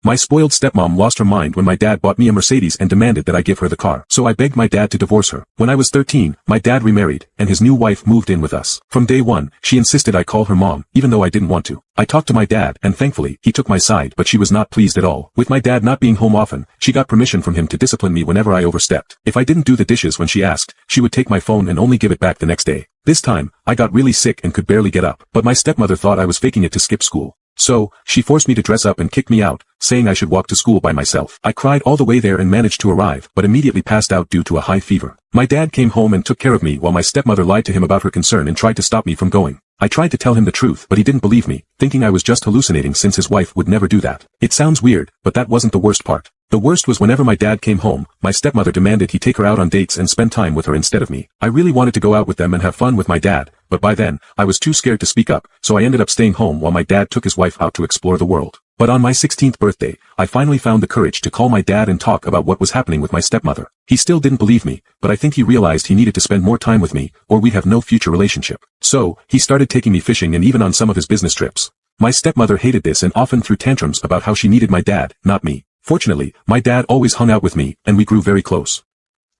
My spoiled stepmom lost her mind when my dad bought me a Mercedes and demanded that I give her the car. So I begged my dad to divorce her. When I was 13, my dad remarried, and his new wife moved in with us. From day one, she insisted I call her mom, even though I didn't want to. I talked to my dad, and thankfully, he took my side, but she was not pleased at all. With my dad not being home often, she got permission from him to discipline me whenever I overstepped. If I didn't do the dishes when she asked, she would take my phone and only give it back the next day. This time, I got really sick and could barely get up, but my stepmother thought I was faking it to skip school. So, she forced me to dress up and kicked me out, saying I should walk to school by myself. I cried all the way there and managed to arrive, but immediately passed out due to a high fever. My dad came home and took care of me while my stepmother lied to him about her concern and tried to stop me from going. I tried to tell him the truth, but he didn't believe me, thinking I was just hallucinating since his wife would never do that. It sounds weird, but that wasn't the worst part. The worst was whenever my dad came home, my stepmother demanded he take her out on dates and spend time with her instead of me. I really wanted to go out with them and have fun with my dad, but by then, I was too scared to speak up, so I ended up staying home while my dad took his wife out to explore the world. But on my 16th birthday, I finally found the courage to call my dad and talk about what was happening with my stepmother. He still didn't believe me, but I think he realized he needed to spend more time with me, or we'd have no future relationship. So, he started taking me fishing and even on some of his business trips. My stepmother hated this and often threw tantrums about how she needed my dad, not me. Fortunately, my dad always hung out with me, and we grew very close.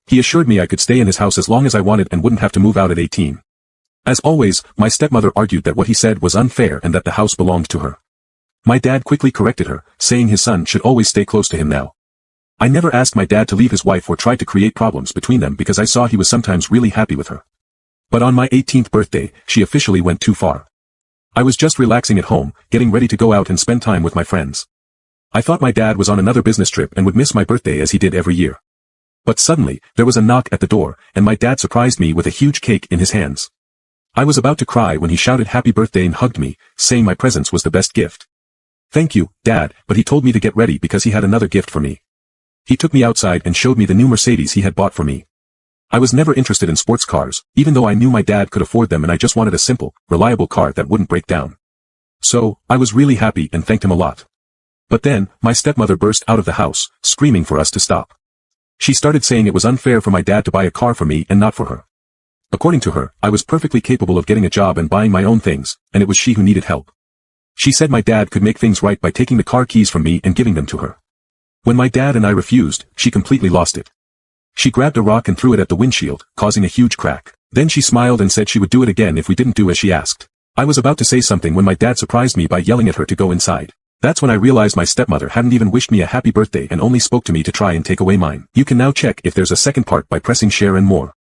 He assured me I could stay in his house as long as I wanted and wouldn't have to move out at 18. As always, my stepmother argued that what he said was unfair and that the house belonged to her. My dad quickly corrected her, saying his son should always stay close to him now. I never asked my dad to leave his wife or tried to create problems between them because I saw he was sometimes really happy with her. But on my 18th birthday, she officially went too far. I was just relaxing at home, getting ready to go out and spend time with my friends. I thought my dad was on another business trip and would miss my birthday as he did every year. But suddenly, there was a knock at the door, and my dad surprised me with a huge cake in his hands. I was about to cry when he shouted happy birthday and hugged me, saying my presence was the best gift. Thank you, Dad, but he told me to get ready because he had another gift for me. He took me outside and showed me the new Mercedes he had bought for me. I was never interested in sports cars, even though I knew my dad could afford them and I just wanted a simple, reliable car that wouldn't break down. So, I was really happy and thanked him a lot. But then, my stepmother burst out of the house, screaming for us to stop. She started saying it was unfair for my dad to buy a car for me and not for her. According to her, I was perfectly capable of getting a job and buying my own things, and it was she who needed help. She said my dad could make things right by taking the car keys from me and giving them to her. When my dad and I refused, she completely lost it. She grabbed a rock and threw it at the windshield, causing a huge crack. Then she smiled and said she would do it again if we didn't do as she asked. I was about to say something when my dad surprised me by yelling at her to go inside. That's when I realized my stepmother hadn't even wished me a happy birthday and only spoke to me to try and take away mine. You can now check if there's a second part by pressing share and more.